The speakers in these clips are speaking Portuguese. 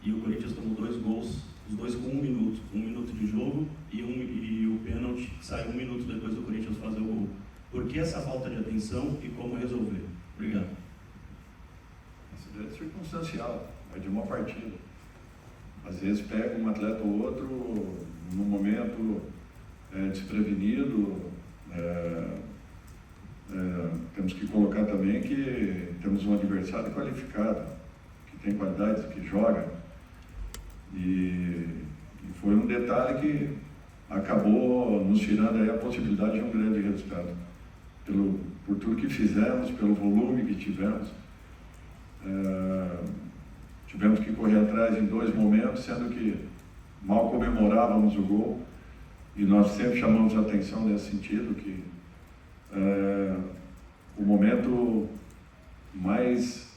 e o Corinthians tomou 2 gols, os dois com 1 minuto de jogo e o pênalti saiu 1 minuto depois do Corinthians fazer o gol. Por que essa falta de atenção e como resolver? Obrigado. Isso é circunstancial, é de uma partida. Às vezes pega um atleta ou outro num momento desprevenido. Temos que colocar também que temos um adversário qualificado, que tem qualidades, que joga. E foi um detalhe que acabou nos tirando aí a possibilidade de um grande resultado. Por tudo que fizemos, pelo volume que tivemos. Tivemos que correr atrás em 2 momentos, sendo que mal comemorávamos o gol. E nós sempre chamamos a atenção nesse sentido, que o momento mais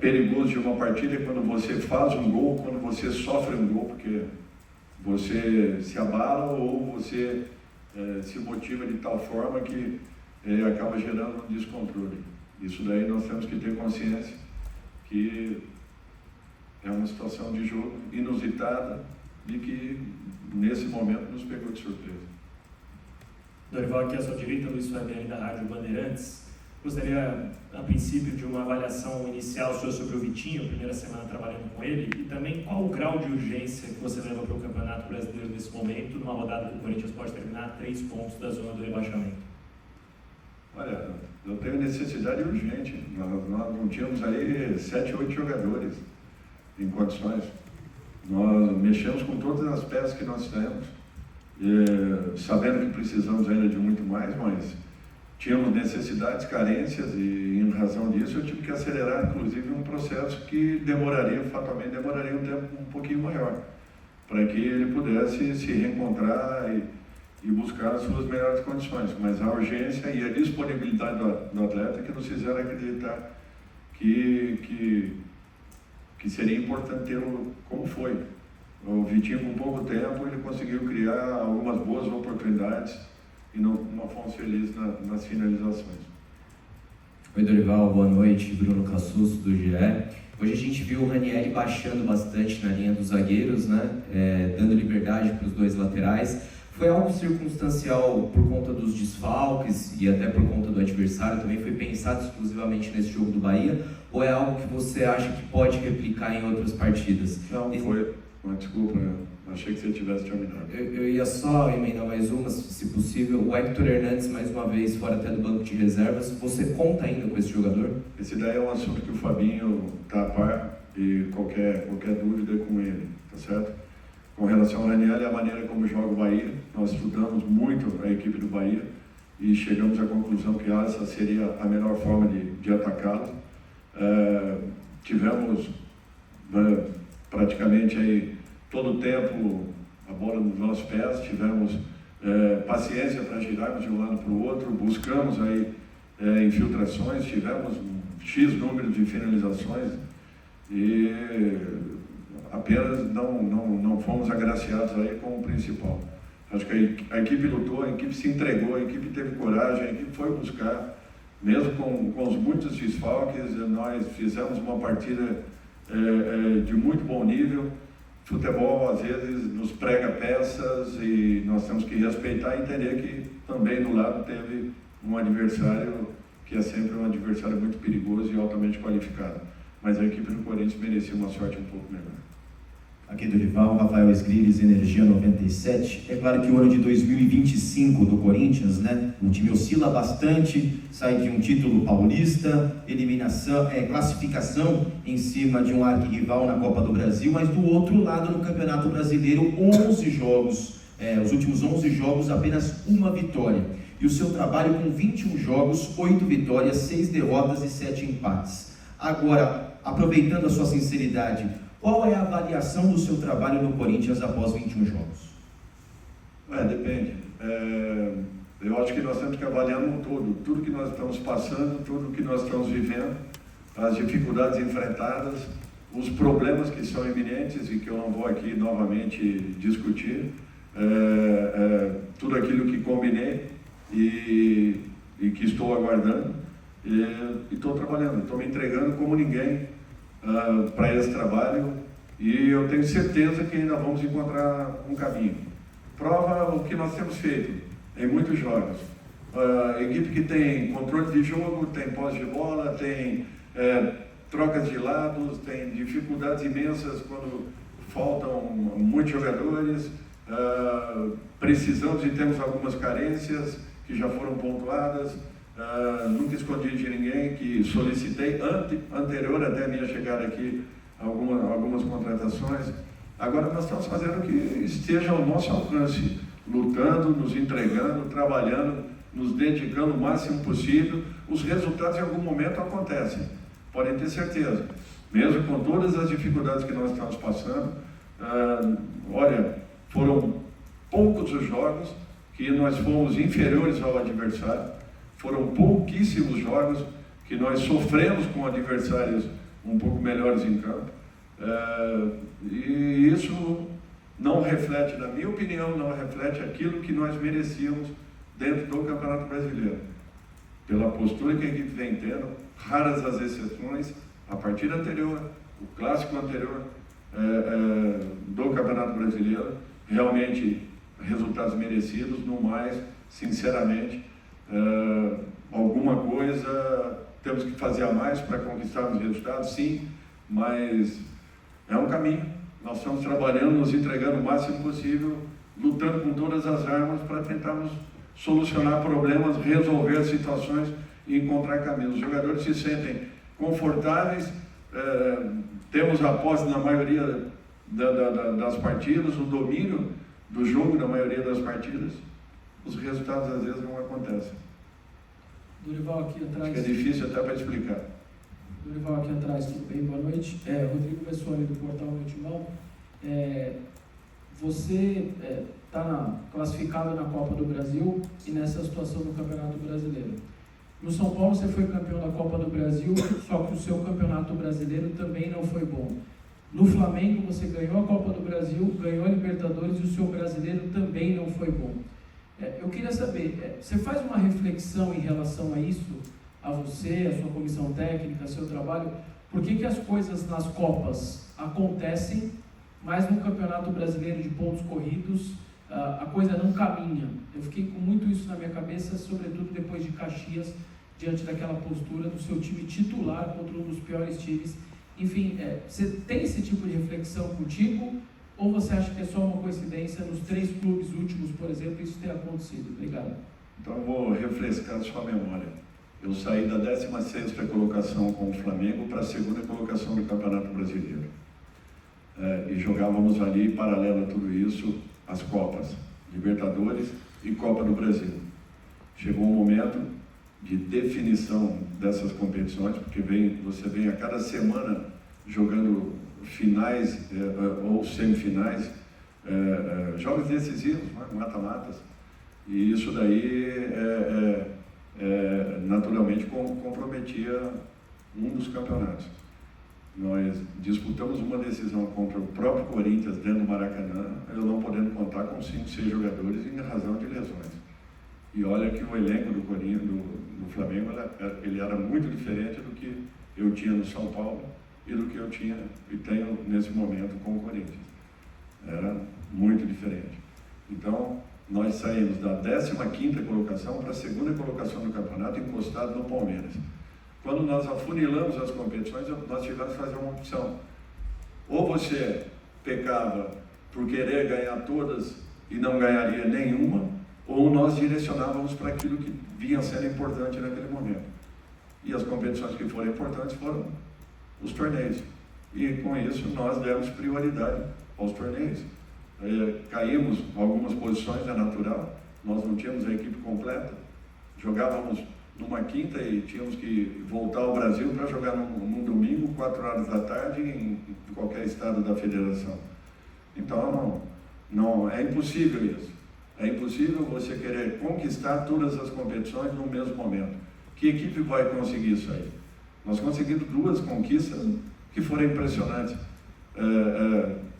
perigoso de uma partida é quando você faz um gol, quando você sofre um gol, porque você se abala ou você se motiva de tal forma que acaba gerando um descontrole. Isso daí nós temos que ter consciência que é uma situação de jogo inusitada e que nesse momento nos pegou de surpresa. Dorival, aqui à sua direita, Luiz Fabiani da Rádio Bandeirantes. Gostaria, a princípio, de uma avaliação inicial sua sobre o Vitinho, primeira semana trabalhando com ele, e também qual o grau de urgência que você leva para o Campeonato Brasileiro nesse momento, numa rodada que o Corinthians pode terminar a 3 pontos da zona do rebaixamento. Olha, eu tenho necessidade urgente. Nós não tínhamos aí 7, 8 jogadores em condições. Nós mexemos com todas as peças que nós temos, sabendo que precisamos ainda de muito mais, mas tínhamos necessidades, carências, e em razão disso eu tive que acelerar, inclusive, um processo que fatalmente demoraria um tempo um pouquinho maior, para que ele pudesse se reencontrar e buscar as suas melhores condições. Mas a urgência e a disponibilidade do atleta que nos fizeram acreditar que seria importante tê-lo como foi. O Vitinho, com pouco tempo, ele conseguiu criar algumas boas oportunidades e não fomos felizes nas finalizações. Oi, Dorival, boa noite. Bruno Cassucci, do GE. Hoje a gente viu o Ranieri baixando bastante na linha dos zagueiros, né? Dando liberdade para os 2 laterais. Foi algo circunstancial por conta dos desfalques e até por conta do adversário? Também foi pensado exclusivamente nesse jogo do Bahia? Ou é algo que você acha que pode replicar em outras partidas? Não, foi. Desculpa, achei que você tivesse terminado. Eu ia só emendar mais uma, se possível. O Hector Hernandes, mais uma vez, fora até do banco de reservas. Você conta ainda com esse jogador? Esse daí é um assunto que o Fabinho está a par e qualquer dúvida é com ele, tá certo? Com relação ao Ranieri e a maneira como joga o Bahia, nós estudamos muito a equipe do Bahia e chegamos à conclusão que essa seria a melhor forma de atacá-lo. Tivemos praticamente aí todo o tempo a bola nos nossos pés, tivemos paciência para girarmos de um lado para o outro, buscamos aí infiltrações, tivemos um X número de finalizações e apenas não fomos agraciados aí com o principal. Acho que a equipe lutou, a equipe se entregou, a equipe teve coragem, a equipe foi buscar, mesmo com os muitos desfalques, nós fizemos uma partida de muito bom nível. Futebol às vezes nos prega peças e nós temos que respeitar e entender que também do lado teve um adversário que é sempre um adversário muito perigoso e altamente qualificado. Mas a equipe do Corinthians merecia uma sorte um pouco melhor. Aqui do rival, Rafael Escrives, Energia 97. É claro que o ano de 2025 do Corinthians, né? O time oscila bastante, sai de um título paulista, classificação em cima de um arquirrival na Copa do Brasil, mas do outro lado, no Campeonato Brasileiro, 11 jogos, os últimos 11 jogos, apenas uma vitória. E o seu trabalho com 21 jogos, 8 vitórias, 6 derrotas e 7 empates. Agora, aproveitando a sua sinceridade, qual é a avaliação do seu trabalho no Corinthians após 21 jogos? Depende. Eu acho que nós temos que avaliar no todo, tudo que nós estamos passando, tudo que nós estamos vivendo, as dificuldades enfrentadas, os problemas que são iminentes e que eu não vou aqui novamente discutir, tudo aquilo que combinei e que estou aguardando, e estou trabalhando, estou me entregando como ninguém para esse trabalho E eu tenho certeza que ainda vamos encontrar um caminho. Prova o que nós temos feito em muitos jogos. A equipe que tem controle de jogo, tem posse de bola, tem trocas de lados, tem dificuldades imensas quando faltam muitos jogadores, precisamos e temos algumas carências que já foram pontuadas. Nunca escondi de ninguém que solicitei anterior até a minha chegada aqui algumas contratações. Agora nós estamos fazendo o que esteja ao nosso alcance, lutando, nos entregando, trabalhando, nos dedicando o máximo possível. Os resultados em algum momento acontecem, podem ter certeza. Mesmo com todas as dificuldades que nós estamos passando, olha, foram poucos os jogos que nós fomos inferiores ao adversário, foram pouquíssimos jogos que nós sofremos com adversários um pouco melhores em campo. E isso não reflete, na minha opinião, não reflete aquilo que nós merecíamos dentro do Campeonato Brasileiro. Pela postura que a equipe vem tendo, raras as exceções, a partida anterior, o clássico anterior do Campeonato Brasileiro, realmente resultados merecidos, no mais, sinceramente, alguma coisa temos que fazer a mais para conquistarmos resultados, sim, mas é um caminho. Nós estamos trabalhando, nos entregando o máximo possível, lutando com todas as armas para tentarmos solucionar problemas, resolver situações e encontrar caminhos. Os jogadores se sentem confortáveis, temos a posse na maioria das partidas, o domínio do jogo na maioria das partidas. Os resultados às vezes não acontecem. Dorival, aqui atrás. Acho que é difícil até para explicar. Dorival, aqui atrás, tudo bem? Boa noite. Rodrigo Bessoni, do Portal Multimão. Você está classificado na Copa do Brasil e nessa situação do Campeonato Brasileiro. No São Paulo você foi campeão da Copa do Brasil, só que o seu Campeonato Brasileiro também não foi bom. No Flamengo você ganhou a Copa do Brasil, ganhou a Libertadores e o seu brasileiro também não foi bom. Eu queria saber, você faz uma reflexão em relação a isso, a você, a sua comissão técnica, seu trabalho, por que as coisas nas Copas acontecem, mas no Campeonato Brasileiro de pontos corridos a coisa não caminha? Eu fiquei com muito isso na minha cabeça, sobretudo depois de Caxias, diante daquela postura do seu time titular contra um dos piores times. Enfim, você tem esse tipo de reflexão contigo? Ou você acha que é só uma coincidência nos 3 clubes últimos, por exemplo, isso ter acontecido? Obrigado. Então eu vou refrescar a sua memória. Eu saí da 16ª colocação com o Flamengo para a 2ª colocação do Campeonato Brasileiro. E jogávamos ali, paralelo a tudo isso, as Copas, Libertadores e Copa do Brasil. Chegou um momento de definição dessas competições, porque você vem a cada semana jogando finais ou semifinais, jogos decisivos, mata-matas, e isso daí naturalmente comprometia um dos campeonatos. Nós disputamos uma decisão contra o próprio Corinthians dentro do Maracanã, eu não podendo contar com 5, 6 jogadores em razão de lesões. E olha que o elenco do Corinthians, do Flamengo, ele era muito diferente do que eu tinha no São Paulo e do que eu tinha e tenho nesse momento com o Corinthians. Era muito diferente. Então, nós saímos da 15ª colocação para a 2ª colocação do campeonato, encostado no Palmeiras. Quando nós afunilamos as competições, nós tivemos que fazer uma opção. Ou você pecava por querer ganhar todas e não ganharia nenhuma, ou nós direcionávamos para aquilo que vinha sendo importante naquele momento. E as competições que foram importantes foram os torneios. E com isso nós demos prioridade aos torneios. Caímos algumas posições, é natural, nós não tínhamos a equipe completa, jogávamos numa quinta e tínhamos que voltar ao Brasil para jogar num domingo, 4 horas da tarde, em qualquer estado da federação. Então, não é impossível isso. É impossível você querer conquistar todas as competições no mesmo momento. Que equipe vai conseguir isso aí? Nós conseguimos 2 conquistas que foram impressionantes.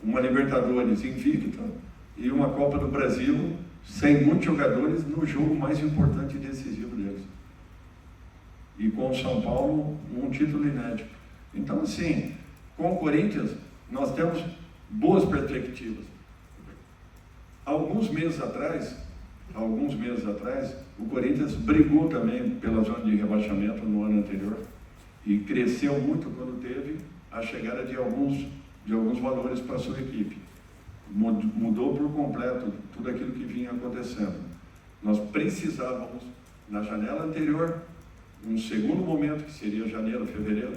Uma Libertadores invicta e uma Copa do Brasil sem muitos jogadores no jogo mais importante e decisivo deles. E com o São Paulo, um título inédito. Então, assim, com o Corinthians, nós temos boas perspectivas. Alguns meses atrás, o Corinthians brigou também pela zona de rebaixamento no ano anterior e cresceu muito quando teve a chegada de alguns valores para a sua equipe. Mudou por completo tudo aquilo que vinha acontecendo. Nós precisávamos, na janela anterior, um segundo momento, que seria janeiro, fevereiro,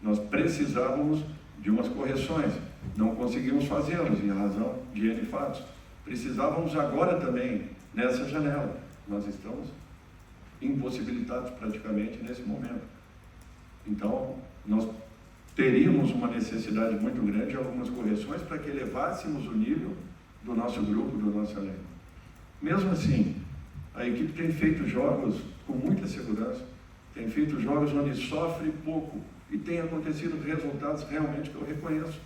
nós precisávamos de umas correções. Não conseguimos fazê-las em razão de N fatos. Precisávamos agora também, nessa janela. Nós estamos impossibilitados praticamente nesse momento. Então, nós teríamos uma necessidade muito grande de algumas correções para que elevássemos o nível do nosso grupo, do nosso elenco. Mesmo assim, a equipe tem feito jogos com muita segurança, tem feito jogos onde sofre pouco e tem acontecido resultados realmente que eu reconheço.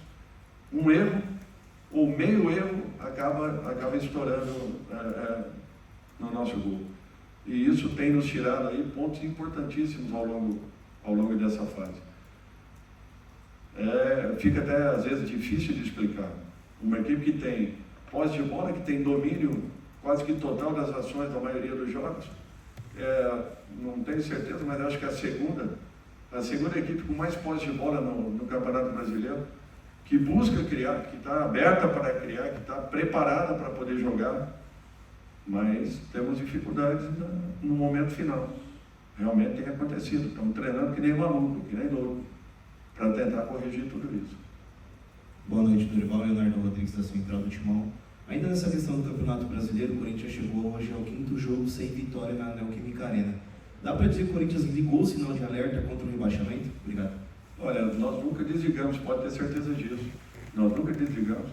Um erro ou meio erro acaba estourando no nosso gol. E isso tem nos tirado aí pontos importantíssimos ao longo dessa fase. Fica até às vezes difícil de explicar. Uma equipe que tem posse de bola, que tem domínio quase que total das ações da maioria dos jogos, não tenho certeza, mas acho que a segunda equipe com mais posse de bola no Campeonato Brasileiro, que busca criar, que está aberta para criar, que está preparada para poder jogar, mas temos dificuldades no momento final. Realmente tem acontecido, estamos treinando que nem maluco, que nem louco, para tentar corrigir tudo isso. Boa noite, Dorival. Leonardo Rodrigues, da Central do Timão. Ainda nessa questão do Campeonato Brasileiro, o Corinthians chegou hoje ao 5º jogo sem vitória na Neoquímica Arena. Dá para dizer que o Corinthians ligou o sinal de alerta contra o rebaixamento? Obrigado. Olha, nós nunca desligamos, pode ter certeza disso. Nós nunca desligamos.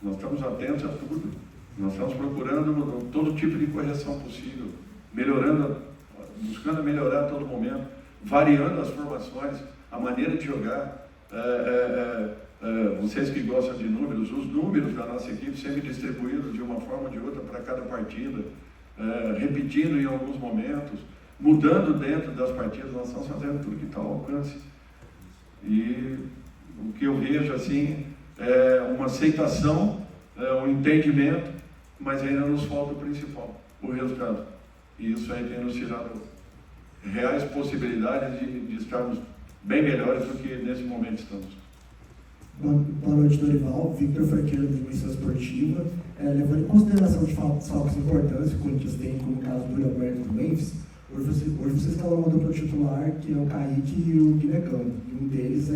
Nós estamos atentos a tudo. Nós estamos procurando todo tipo de correção possível, buscando melhorar a todo momento, variando as formações, a maneira de jogar. Vocês que gostam de números, os números da nossa equipe sempre distribuídos de uma forma ou de outra para cada partida, repetindo em alguns momentos, mudando dentro das partidas. Nós estamos fazendo tudo que está ao alcance. E o que eu vejo assim é uma aceitação, um entendimento, mas ainda nos falta o principal, o resultado. E isso aí tem nos tirado reais possibilidades de estarmos bem melhores do que nesse momento estamos. Boa noite, Dorival. Victor Franqueiro, da Dimensão Esportiva. Levando em consideração de saltos importantes que o Corinthians tem, como o caso do Alberto do Memphis, hoje você escalou uma dupla titular, que é o Kaique e o Guinecão. E um deles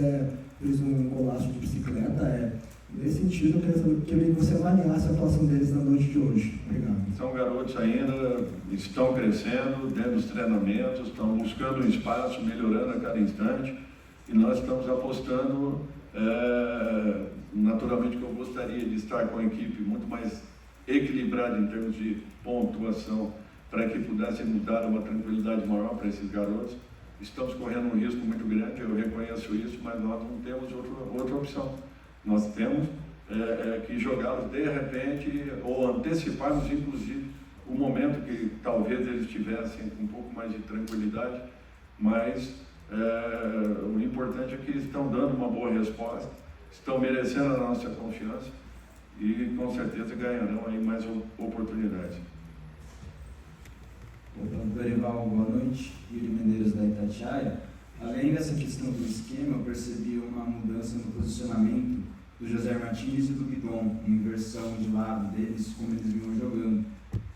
fez um golaço de bicicleta. Nesse sentido, eu queria que você avaliasse a atuação deles na noite de hoje. Obrigado. São garotos ainda, estão crescendo dentro dos treinamentos, estão buscando um espaço, melhorando a cada instante, e nós estamos apostando, naturalmente que eu gostaria de estar com a equipe muito mais equilibrada em termos de pontuação, para que pudéssemos dar uma tranquilidade maior para esses garotos. Estamos correndo um risco muito grande, eu reconheço isso, mas nós não temos outra opção. Nós temos que jogá-los de repente, ou anteciparmos inclusive o momento que talvez eles tivessem com um pouco mais de tranquilidade, mas o importante é que eles estão dando uma boa resposta, estão merecendo a nossa confiança e com certeza ganharão aí mais oportunidades. Dorival, boa noite. Yuri Medeiros, da Itatiaia. Além dessa questão do esquema, eu percebi uma mudança no posicionamento do José Martins e do Bidon, uma inversão de lado deles, como eles vinham jogando.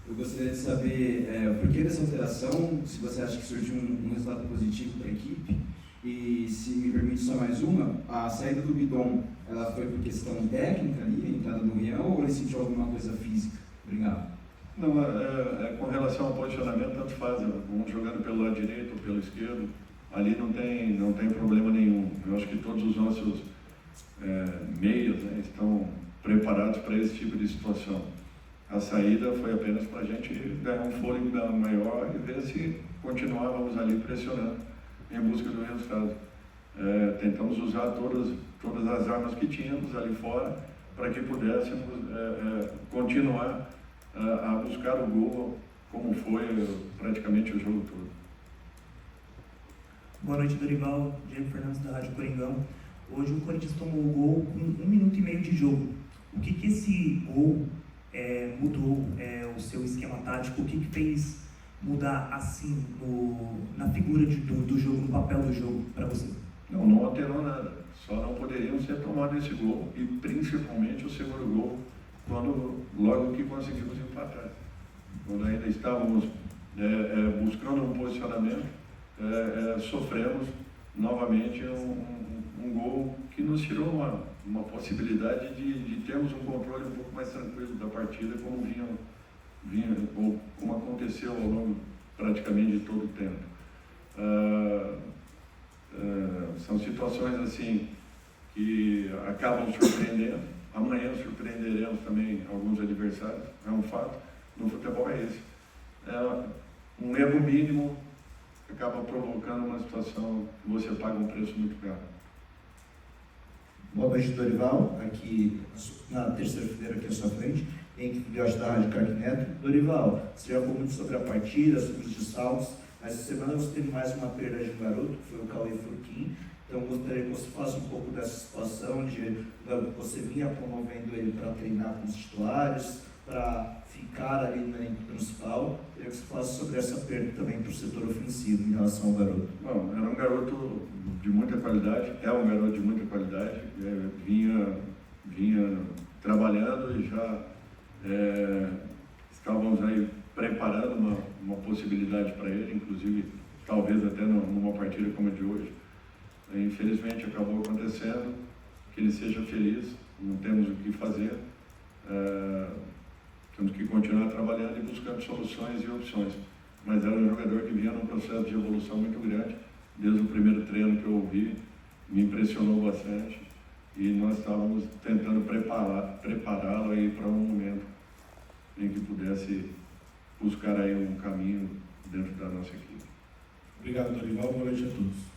Eu gostaria de saber o porquê dessa alteração, se você acha que surgiu um resultado positivo para a equipe, e se me permite só mais uma, a saída do Bidon, ela foi por questão técnica ali, a entrada do Rian, ou ele sentiu alguma coisa física? Obrigado. Não, com relação ao posicionamento, tanto faz, um jogando pelo lado direito ou pelo esquerdo, ali não tem problema nenhum. Eu acho que todos os nossos meios, né, estão preparados para esse tipo de situação. A saída foi apenas para a gente ganhar um fôlego maior e ver se continuávamos ali pressionando em busca do resultado. Tentamos usar todas as armas que tínhamos ali fora para que pudéssemos continuar a buscar o gol, como foi praticamente o jogo todo. Boa noite, Dorival. Diego Fernandes, da Rádio Coringão. Hoje o Corinthians tomou o gol com 1 minuto e meio de jogo. O que esse gol mudou o seu esquema tático? O que fez mudar assim na figura do jogo, no papel do jogo para você? Não alterou nada. Só não poderíamos ter tomado esse gol e principalmente o segundo gol logo que conseguimos empatar. Quando ainda estávamos buscando um posicionamento, sofremos novamente um gol que nos tirou uma possibilidade de termos um controle um pouco mais tranquilo da partida, como ou como aconteceu ao longo praticamente de todo o tempo. São situações assim que acabam surpreendendo. Amanhã surpreenderemos também alguns adversários, é um fato. No futebol é esse. Um erro mínimo acaba provocando uma situação que você paga um preço muito caro. Boa noite, Dorival. Aqui na terceira fileira aqui à sua frente, em Filhote da Rádio Carque Neto. Dorival, você já falou muito sobre a partida, sobre os desfalques. Essa semana você teve mais uma perda de um garoto, que foi o Cauê Furquim. Então gostaria que você falasse um pouco dessa situação, de você vinha promovendo ele para treinar com os titulares, para ficar ali no elenco principal. Queria que você falasse sobre essa perda também para o setor ofensivo em relação ao garoto. Bom, era um garoto de muita qualidade, é um garoto de muita qualidade, vinha trabalhando e já estávamos aí preparando uma possibilidade para ele, inclusive talvez até numa partida como a de hoje. Infelizmente acabou acontecendo, que ele seja feliz, não temos o que fazer, temos que continuar trabalhando e buscando soluções e opções. Mas era um jogador que vinha num processo de evolução muito grande, desde o primeiro treino que eu ouvi, me impressionou bastante e nós estávamos tentando prepará-lo aí para um momento em que pudesse buscar aí um caminho dentro da nossa equipe. Obrigado, Dorival. Boa noite a todos.